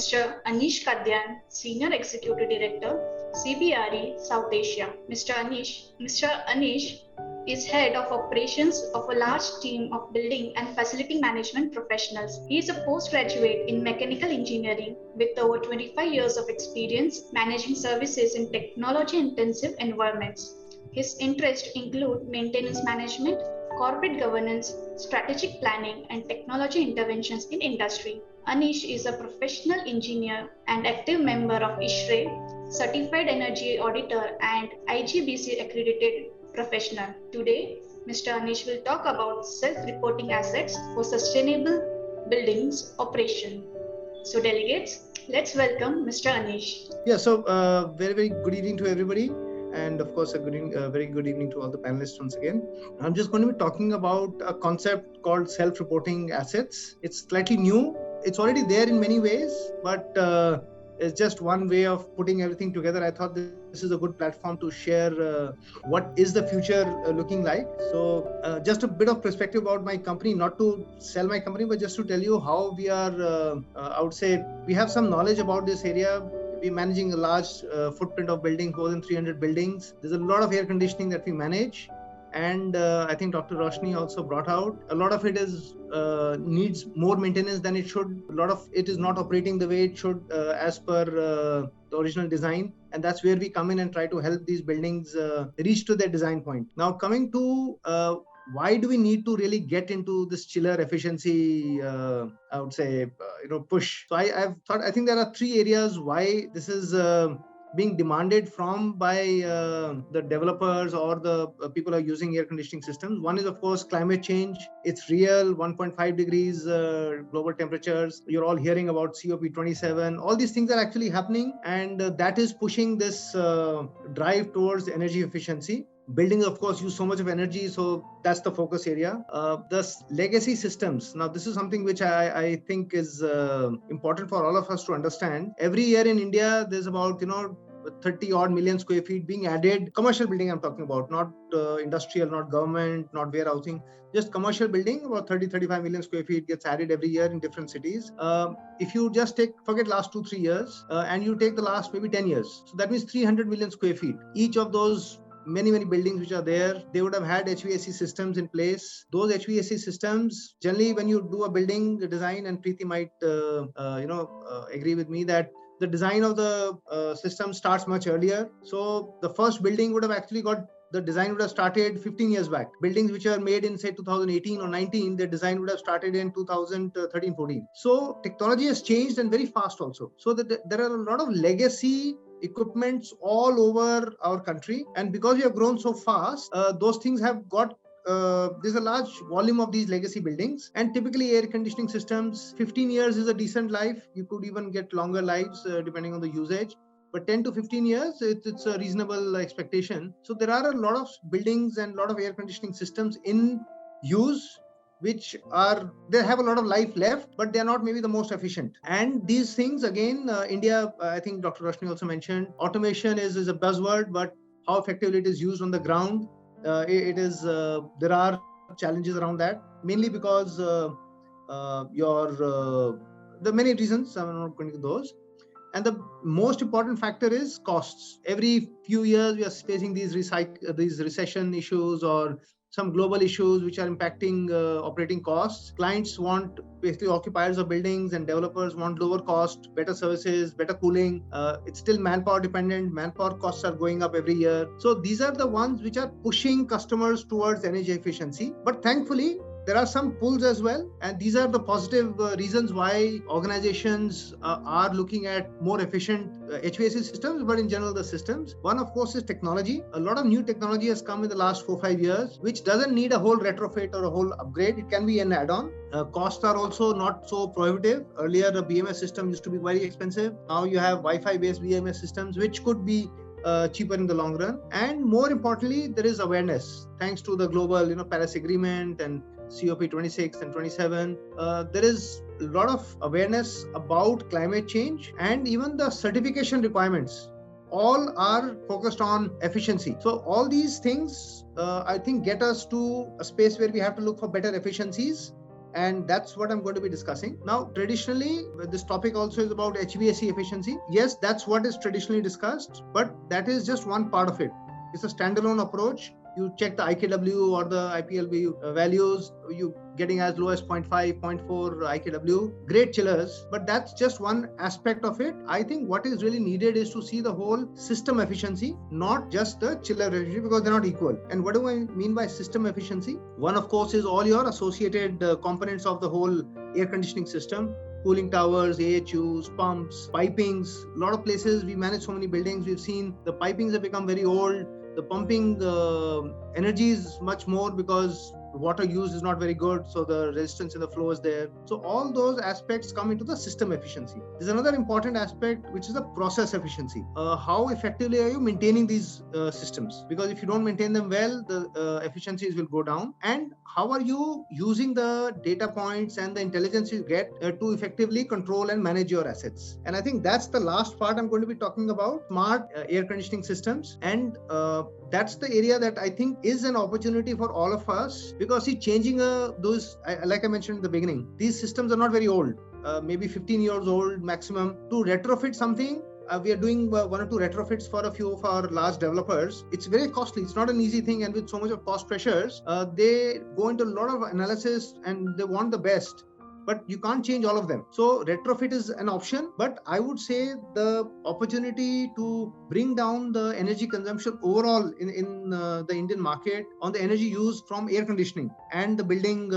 Mr. Aneesh Kadyan, Senior Executive Director, CBRE South Asia. Mr. Aneesh is head of operations of a large team of building and facility management professionals. He is a postgraduate in mechanical engineering with over 25 years of experience managing services in technology-intensive environments. His interests include maintenance management, corporate governance, strategic planning, and technology interventions in industry. Aneesh is a professional engineer and active member of ISHRAE, Certified Energy Auditor, and IGBC Accredited professional. Today, Mr. Aneesh will talk about self-reporting assets for sustainable buildings operation. So delegates, let's welcome Mr. Aneesh. Yeah, so very good evening to everybody. And of course, very good evening to all the panelists once again. I'm just going to be talking about a concept called self-reporting assets. It's slightly new. It's already there in many ways, but it's just one way of putting everything together. I thought this is a good platform to share what is the future looking like. So just a bit of perspective about my company, not to sell my company, but just to tell you how we are, I would say, we have some knowledge about this area. We're managing a large footprint of buildings, more than 300 buildings. There's a lot of air conditioning that we manage. And I think Dr. Roshni also brought out, a lot of it is needs more maintenance than it should. A lot of it is not operating the way it should as per the original design. And that's where we come in and try to help these buildings reach to their design point. Now, coming to why do we need to really get into this chiller efficiency, I would say, push? So I think there are three areas why this is being demanded from by the developers or the people who are using air conditioning systems. One is, of course, climate change. It's real, 1.5 degrees global temperatures. You're all hearing about COP27. All these things are actually happening, and that is pushing this drive towards energy efficiency. Buildings, of course, use so much of energy, so that's the focus area. The legacy systems. Now, this is something which I think is important for all of us to understand. Every year in India, there's about 30 odd million square feet being added. Commercial building I'm talking about, not industrial, not government, not warehousing. Just commercial building, about 30-35 million square feet gets added every year in different cities. If you just forget last 2-3 years and you take the last maybe 10 years, so that means 300 million square feet. Each of those many buildings which are there, they would have had HVAC systems in place. Those HVAC systems, generally when you do a building design, and Preeti might agree with me that the design of the system starts much earlier. So the first building would have actually the design would have started 15 years back. Buildings which are made in say 2018 or 19, their design would have started in 2013-14. So technology has changed, and very fast also. So that there are a lot of legacy equipments all over our country, and because we have grown so fast, those things have got there's a large volume of these legacy buildings. And typically air conditioning systems, 15 years is a decent life. You could even get longer lives depending on the usage, but 10 to 15 years, it's a reasonable expectation. So there are a lot of buildings and a lot of air conditioning systems in use which they have a lot of life left, but they're not maybe the most efficient. And these things, again, India, I think Dr. Roshni also mentioned, automation is a buzzword, but how effectively it is used on the ground, there are challenges around that, mainly because there are many reasons. I'm not going to those. And the most important factor is costs. Every few years, we are facing these recession issues or some global issues which are impacting operating costs. Clients want, basically occupiers of buildings and developers want lower cost, better services, better cooling. It's still manpower dependent. Manpower costs are going up every year. So these are the ones which are pushing customers towards energy efficiency. But thankfully, there are some pulls as well, and these are the positive reasons why organizations are looking at more efficient HVAC systems, but in general the systems. One, of course, is technology. A lot of new technology has come in the last 4-5 years, which doesn't need a whole retrofit or a whole upgrade. It can be an add-on. Costs are also not so prohibitive. Earlier, the BMS system used to be very expensive. Now you have Wi-Fi based BMS systems, which could be cheaper in the long run. And more importantly, there is awareness. Thanks to the global Paris Agreement and COP26 and 27, there is a lot of awareness about climate change, and even the certification requirements all are focused on efficiency. So all these things, I think, get us to a space where we have to look for better efficiencies. and that's what I'm going to be discussing. Now, traditionally, this topic also is about HVAC efficiency. Yes, that's what is traditionally discussed, but that is just one part of it. It's a standalone approach. You check the IKW or the IPLV values, you getting as low as 0.5, 0.4 IKW, great chillers, but that's just one aspect of it. I think what is really needed is to see the whole system efficiency, not just the chiller efficiency, because they're not equal. And what do I mean by system efficiency? One, of course, is all your associated components of the whole air conditioning system. Cooling towers, AHUs, pumps, pipings. A lot of places we manage so many buildings, we've seen the pipings have become very old. The pumping energy is much more because water use is not very good, so the resistance in the flow is there. So all those aspects come into the system efficiency. There's another important aspect, which is the process efficiency. How effectively are you maintaining these systems? Because if you don't maintain them well, the efficiencies will go down. And how are you using the data points and the intelligence you get to effectively control and manage your assets? And I think that's the last part I'm going to be talking about, smart air conditioning systems. And that's the area that I think is an opportunity for all of us, because see, changing those, like I mentioned in the beginning, these systems are not very old, maybe 15 years old maximum. To retrofit something, we are doing one or two retrofits for a few of our large developers. It's very costly. It's not an easy thing, and with so much of cost pressures, they go into a lot of analysis and they want the best. But you can't change all of them. So retrofit is an option, but I would say the opportunity to bring down the energy consumption overall in the Indian market on the energy used from air conditioning and the building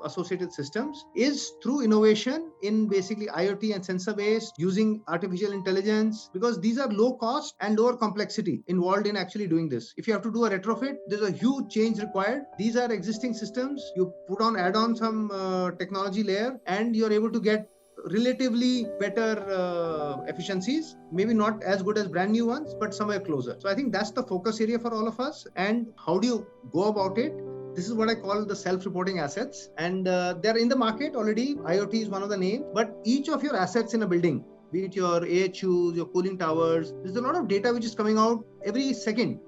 associated systems is through innovation in basically IoT and sensor based, using artificial intelligence, because these are low cost and lower complexity involved in actually doing this. If you have to do a retrofit, there's a huge change required. These are existing systems. You add on some technology layer, and you're able to get relatively better efficiencies, maybe not as good as brand new ones, but somewhere closer. So I think that's the focus area for all of us. And how do you go about it? This is what I call the self-reporting assets, and they're in the market already. IoT is one of the names, but each of your assets in a building, be it your AHUs, your cooling towers, there's a lot of data which is coming out every second.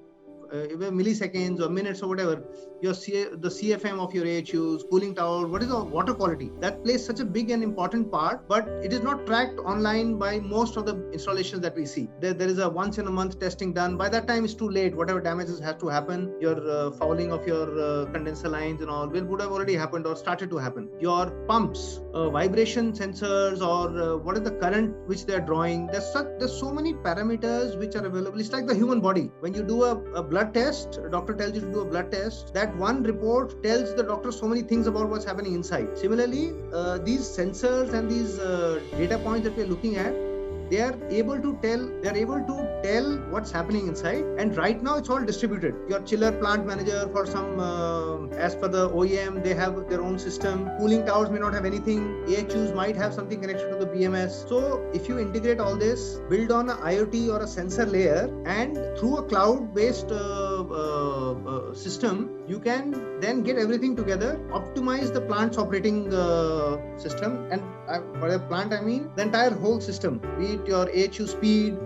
Milliseconds or minutes or whatever, the CFM of your AHUs, cooling tower, what is the water quality? That plays such a big and important part, but it is not tracked online by most of the installations that we see. There is a once in a month testing done. By that time, it's too late. Whatever damages has to happen, your fouling of your condenser lines and all would have already happened or started to happen. Your pumps, vibration sensors, or what is the current which they are drawing. There's so many parameters which are available. It's like the human body. When you do a blood test, a doctor tells you to do a blood test. That one report tells the doctor so many things about what's happening inside. Similarly, these sensors and these data points that we're looking at, they are able to tell what's happening inside. And right now it's all distributed. Your chiller plant manager, for some as per the OEM, they have their own system. Cooling towers may not have anything. AHUs might have something connected to the BMS. So if you integrate all this, build on an IoT or a sensor layer, and through a cloud-based system, you can then get everything together, optimize the plant's operating system. And by a plant, I mean the entire whole system, be it your AHU speed,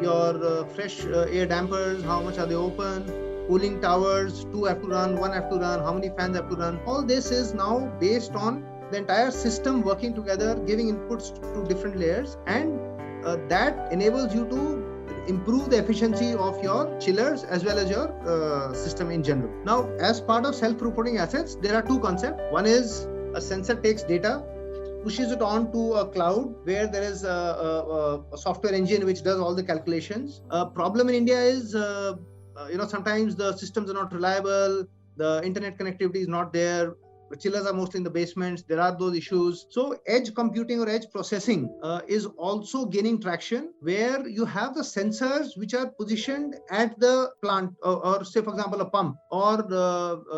your fresh air dampers, how much are they open, cooling towers, 2 have to run, 1 have to run, how many fans have to run. All this is now based on the entire system working together, giving inputs to different layers, and that enables you to improve the efficiency of your chillers as well as your system in general. Now, as part of self-reporting assets, there are two concepts. One is a sensor takes data, pushes it on to a cloud where there is a software engine which does all the calculations. Problem in India is, sometimes the systems are not reliable, the internet connectivity is not there. The chillers are mostly in the basements. There are those issues. So edge computing or edge processing is also gaining traction, where you have the sensors which are positioned at the plant, or say, for example, a pump or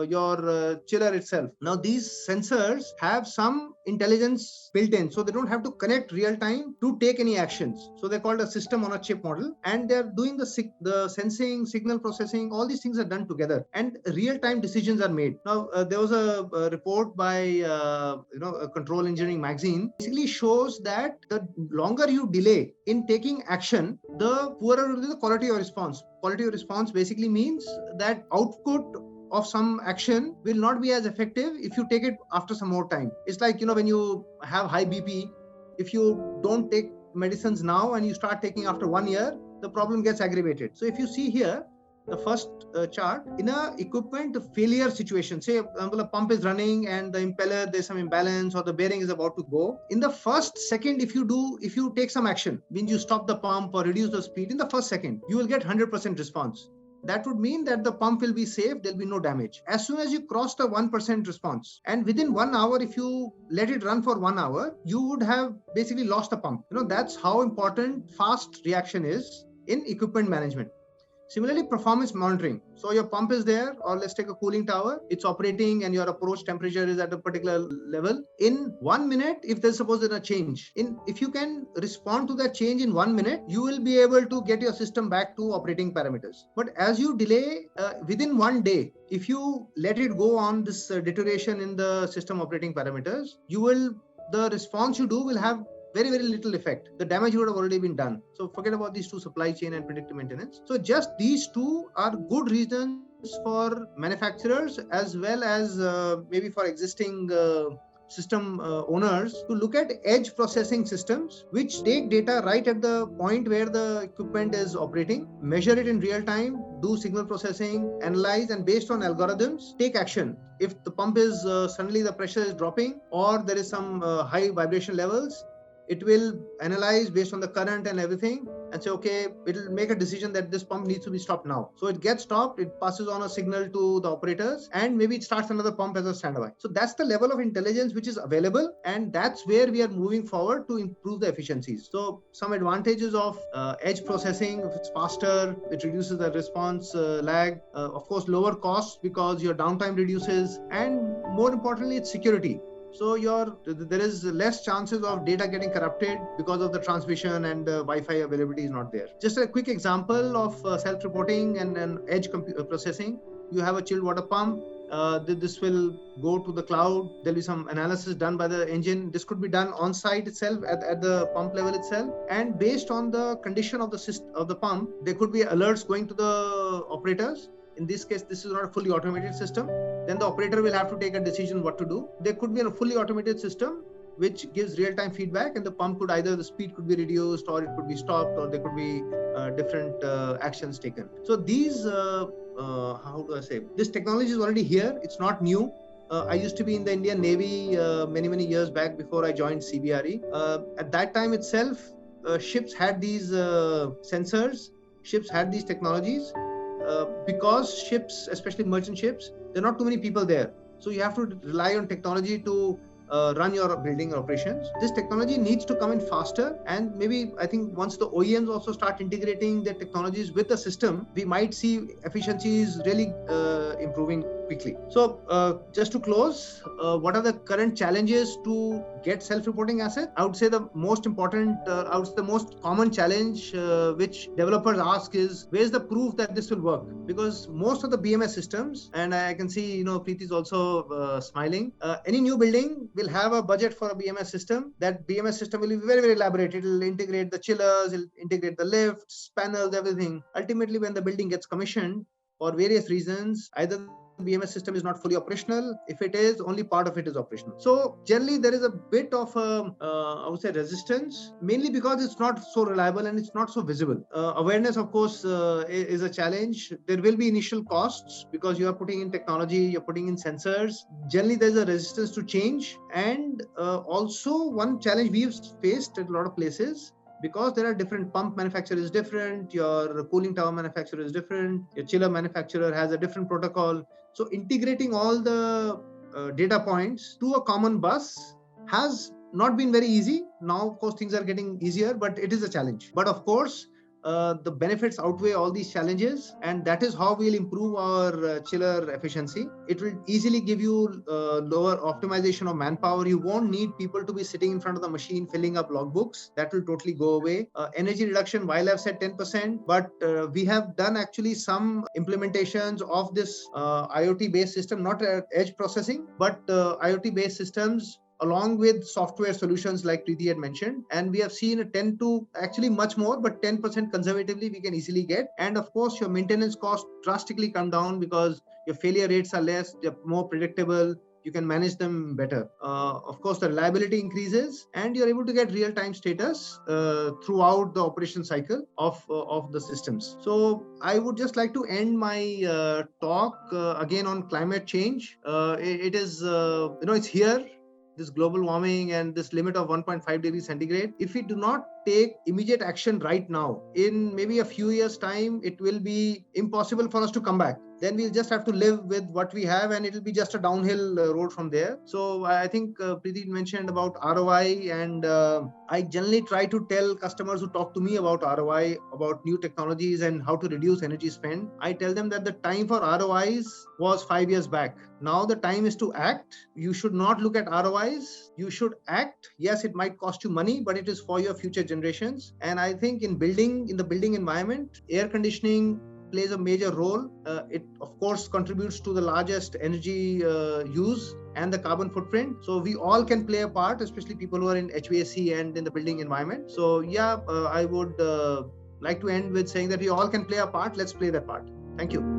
your chiller itself. Now, these sensors have some intelligence built in, so they don't have to connect real time to take any actions. So they're called a system on a chip model, and they're doing the sensing, signal processing. All these things are done together, and real time decisions are made. Now, there was a report by a Control Engineering magazine, basically shows that the longer you delay in taking action, the poorer will be the quality of response. Quality of response basically means that output of some action will not be as effective if you take it after some more time. It's like, when you have high BP, if you don't take medicines now and you start taking after 1 year, the problem gets aggravated. So if you see here, the first chart, in a equipment failure situation, say a pump is running and the impeller, there's some imbalance or the bearing is about to go. In the first second, if you take some action, means you stop the pump or reduce the speed, in the first second, you will get 100% response. That would mean that the pump will be safe, there'll be no damage. As soon as you cross the 1% response, and within 1 hour, if you let it run for 1 hour, you would have basically lost the pump. That's how important fast reaction is in equipment management. Similarly, performance monitoring. So your pump is there, or let's take a cooling tower. It's operating and your approach temperature is at a particular level. In 1 minute, if there's a change, if you can respond to that change in 1 minute, you will be able to get your system back to operating parameters. But as you delay within 1 day, if you let it go on this deterioration in the system operating parameters, the response you do will have very, very little effect. The damage would have already been done. So forget about these two, supply chain and predictive maintenance. So just these two are good reasons for manufacturers as well as maybe for existing system owners to look at edge processing systems which take data right at the point where the equipment is operating, measure it in real time, do signal processing, analyze, and based on algorithms, take action. If the pump is suddenly the pressure is dropping or there is some high vibration levels, it will analyze based on the current and everything and say, okay, it will make a decision that this pump needs to be stopped now. So it gets stopped, it passes on a signal to the operators, and maybe it starts another pump as a standby. So that's the level of intelligence which is available, and that's where we are moving forward to improve the efficiencies. So some advantages of edge processing: if it's faster, it reduces the response lag. Of course, lower costs because your downtime reduces, and more importantly, it's security. So there is less chances of data getting corrupted because of the transmission, and Wi-Fi availability is not there. Just a quick example of self-reporting and edge processing. You have a chilled water pump. This will go to the cloud. There'll be some analysis done by the engine. This could be done on site itself at the pump level itself. And based on the condition of the pump, there could be alerts going to the operators. In this case, this is not a fully automated system. Then the operator will have to take a decision what to do. There could be a fully automated system which gives real-time feedback, and the pump could the speed could be reduced, or it could be stopped, or there could be different actions taken. So these, how do I say? This technology is already here. It's not new. I used to be in the Indian Navy many years back before I joined CBRE. At that time itself, ships had these sensors. Ships had these technologies. Because ships, especially merchant ships, there are not too many people there. So you have to rely on technology to run your building operations. This technology needs to come in faster, and maybe I think once the OEMs also start integrating their technologies with the system, we might see efficiencies really improving quickly. So just to close, what are the current challenges to get self-reporting assets? I would say the most common challenge which developers ask is, where's the proof that this will work? Because most of the BMS systems, and I can see, Preeti is also smiling, any new building will have a budget for a BMS system. That BMS system will be very, very elaborate. It will integrate the chillers, it'll integrate the lifts, panels, everything. Ultimately, when the building gets commissioned, for various reasons, either the BMS system is not fully operational. If it is, only part of it is operational. So generally, there is a bit of I would say resistance, mainly because it's not so reliable and it's not so visible. Awareness, of course, is a challenge. There will be initial costs because you are putting in technology, you're putting in sensors. Generally, there's a resistance to change. And also one challenge we've faced at a lot of places, because there are different pump manufacturer is different, your cooling tower manufacturer is different, your chiller manufacturer has a different protocol. So integrating all the data points to a common bus has not been very easy. Now, of course, things are getting easier, but it is a challenge. But of course, the benefits outweigh all these challenges, and that is how we'll improve our chiller efficiency. It will easily give you lower optimization of manpower. You won't need people to be sitting in front of the machine filling up logbooks. That will totally go away. Energy reduction, while I've said 10%, but we have done actually some implementations of this IoT based system, not edge processing, but IoT based systems along with software solutions like Preeti had mentioned. And we have seen a 10 to actually much more, but 10% conservatively we can easily get. And of course, your maintenance cost drastically come down because your failure rates are less, they're more predictable. You can manage them better. Of course, the reliability increases, and you're able to get real-time status throughout the operation cycle of the systems. So I would just like to end my talk again on climate change. It is, it's here. This global warming and this limit of 1.5 degrees centigrade. If we do not take immediate action right now, in maybe a few years' time, it will be impossible for us to come back. Then we'll just have to live with what we have, and it'll be just a downhill road from there. So I think Preeti mentioned about ROI, and I generally try to tell customers who talk to me about ROI, about new technologies and how to reduce energy spend. I tell them that the time for ROIs was 5 years back. Now the time is to act. You should not look at ROIs. You should act. Yes, it might cost you money, but it is for your future generations. And I think in the building environment, air conditioning plays a major role. It of course contributes to the largest energy use and the carbon footprint. So we all can play a part, especially people who are in HVAC and in the building environment. So I would like to end with saying that we all can play a part. Let's play that part. Thank you.